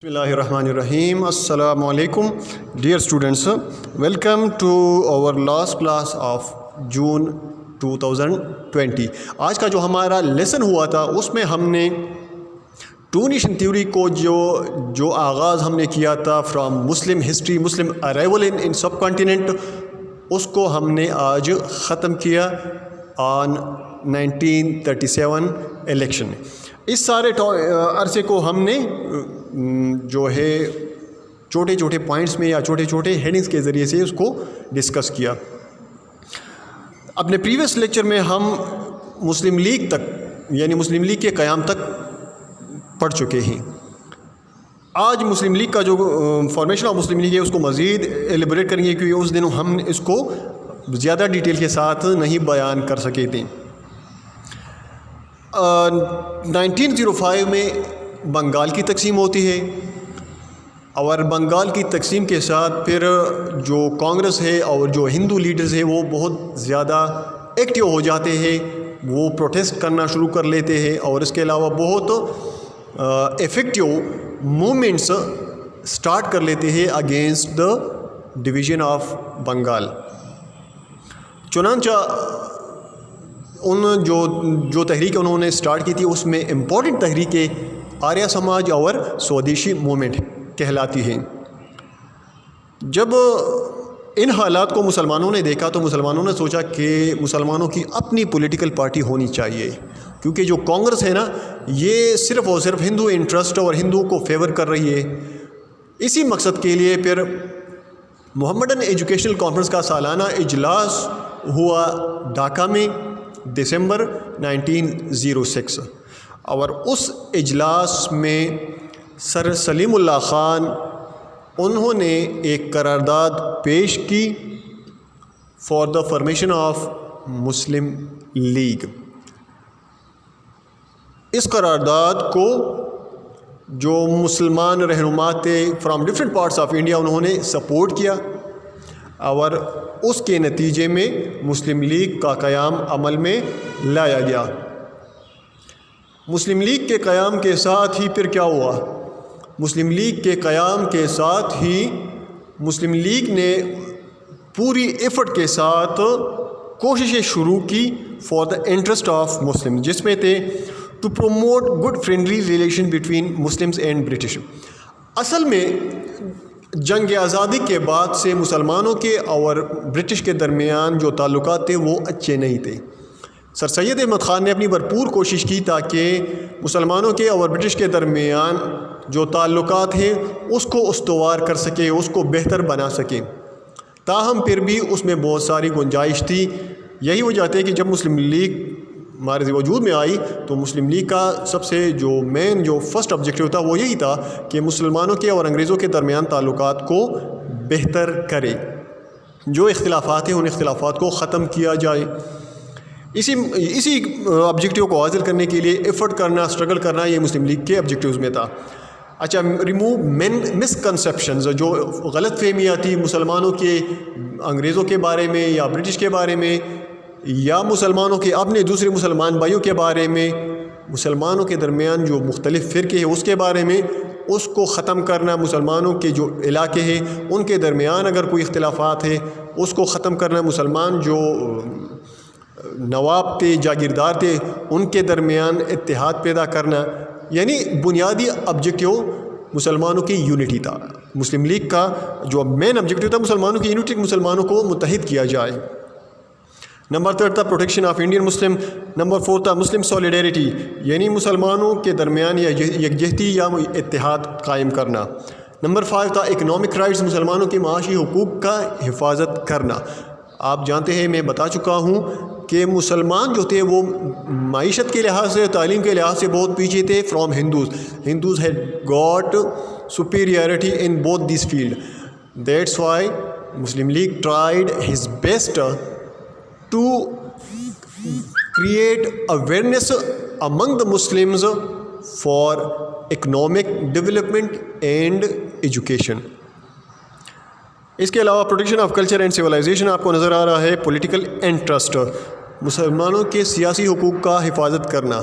Bismillahirrahmanirrahim. Assalamu alaikum. Dear students, welcome to our last class of June 2020. آج کا جو ہمارا لیسن ہوا تھا اس میں ہم نے ٹو نیشن تھیوری کو جو آغاز ہم نے کیا تھا from Muslim history, Muslim arrival in سب کانٹیننٹ، اس کو ہم نے آج ختم کیا آن 1937 الیکشن. اس سارے عرصے کو ہم نے جو ہے چھوٹے چھوٹے پوائنٹس میں یا چھوٹے چھوٹے ہیڈنگس کے ذریعے سے اس کو ڈسکس کیا. اپنے پریویس لیکچر میں ہم مسلم لیگ تک یعنی مسلم لیگ کے قیام تک پڑھ چکے ہیں. آج مسلم لیگ کا جو فارمیشن آف مسلم لیگ ہے اس کو مزید ایلیبریٹ کریں گے، کیونکہ اس دن ہم اس کو زیادہ ڈیٹیل کے ساتھ نہیں بیان کر سکے تھے. 1905 میں بنگال کی تقسیم ہوتی ہے اور بنگال کی تقسیم کے ساتھ پھر جو کانگریس ہے اور جو ہندو لیڈرز ہیں وہ بہت زیادہ ایکٹیو ہو جاتے ہیں، وہ پروٹیسٹ کرنا شروع کر لیتے ہیں اور اس کے علاوہ بہت ایفیکٹیو موومنٹس سٹارٹ کر لیتے ہیں against the division of Bengal. چنانچہ ان جو تحریک انہوں نے سٹارٹ کی تھی اس میں امپورٹنٹ تحریکیں آریہ سماج اور سودیشی موومنٹ کہلاتی ہیں. جب ان حالات کو مسلمانوں نے دیکھا تو مسلمانوں نے سوچا کہ مسلمانوں کی اپنی پولیٹیکل پارٹی ہونی چاہیے، کیونکہ جو کانگریس ہے نا یہ صرف اور صرف ہندو انٹرسٹ اور ہندو کو فیور کر رہی ہے. اسی مقصد کے لیے پھر محمدن ایجوکیشنل کانفرنس کا سالانہ اجلاس ہوا ڈھاکہ میں دسمبر 1906، اور اس اجلاس میں سر سلیم اللہ خان انہوں نے ایک قرارداد پیش کی for the formation of Muslim League. اس قرارداد کو جو مسلمان رہنما تھے from different parts of India انہوں نے سپورٹ کیا، اور اس کے نتیجے میں مسلم لیگ کا قیام عمل میں لایا گیا. مسلم لیگ کے قیام کے ساتھ ہی پھر کیا ہوا؟ مسلم لیگ کے قیام کے ساتھ ہی مسلم لیگ نے پوری ایفرٹ کے ساتھ کوششیں شروع کی for the interest of Muslim, جس میں تھے to promote good friendly relation between Muslims and British. اصل میں جنگ آزادی کے بعد سے مسلمانوں کے اور برٹش کے درمیان جو تعلقات تھے وہ اچھے نہیں تھے. سر سید احمد خان نے اپنی بھرپور کوشش کی تاکہ مسلمانوں کے اور برٹش کے درمیان جو تعلقات ہیں اس کو استوار کر سکے، اس کو بہتر بنا سکے. تاہم پھر بھی اس میں بہت ساری گنجائش تھی. یہی وجہ ہے کہ جب مسلم لیگ ہمارے وجود میں آئی تو مسلم لیگ کا سب سے جو مین جو فرسٹ آبجیکٹیو تھا وہ یہی تھا کہ مسلمانوں کے اور انگریزوں کے درمیان تعلقات کو بہتر کرے، جو اختلافات ہیں ان اختلافات کو ختم کیا جائے. اسی آبجیکٹیو کو حاصل کرنے کے لیے ایفرٹ کرنا، اسٹرگل کرنا، یہ مسلم لیگ کے آبجیکٹیوز میں تھا. اچھا، ریموو مس کنسیپشنز، جو غلط فہمیاں تھیں مسلمانوں کے انگریزوں کے بارے میں یا برٹش کے بارے میں یا مسلمانوں کے اپنے دوسرے مسلمان بھائیوں کے بارے میں، مسلمانوں کے درمیان جو مختلف فرقے ہیں اس کے بارے میں، اس کو ختم کرنا. مسلمانوں کے جو علاقے ہیں ان کے درمیان اگر کوئی اختلافات ہے اس کو ختم کرنا. مسلمان جو نواب تھے، جاگیردار تھے، ان کے درمیان اتحاد پیدا کرنا. یعنی بنیادی آبجیکٹیو مسلمانوں کی یونٹی تھا. مسلم لیگ کا جو مین آبجیکٹیو تھا مسلمانوں کی یونٹی، مسلمانوں کو متحد کیا جائے. نمبر 3 تھا protection of Indian Muslim. Number 4 تھا مسلم سولیڈیریٹی، یعنی مسلمانوں کے درمیان یا یکجہتی یا اتحاد قائم کرنا. نمبر 5 تھا اکنامک رائٹس، مسلمانوں کے معاشی حقوق کا حفاظت کرنا. آپ جانتے ہیں، میں بتا چکا ہوں کہ مسلمان جو تھے وہ معیشت کے لحاظ سے، تعلیم کے لحاظ سے بہت پیچھے تھے from Hindus had got superiority in both these field. That's why Muslim League tried his best to create awareness among the Muslims for economic development and education. اس کے علاوہ protection of culture and civilization آپ کو نظر آ رہا ہے. پولیٹیکل انٹرسٹ، مسلمانوں کے سیاسی حقوق کا حفاظت کرنا.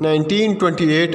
1928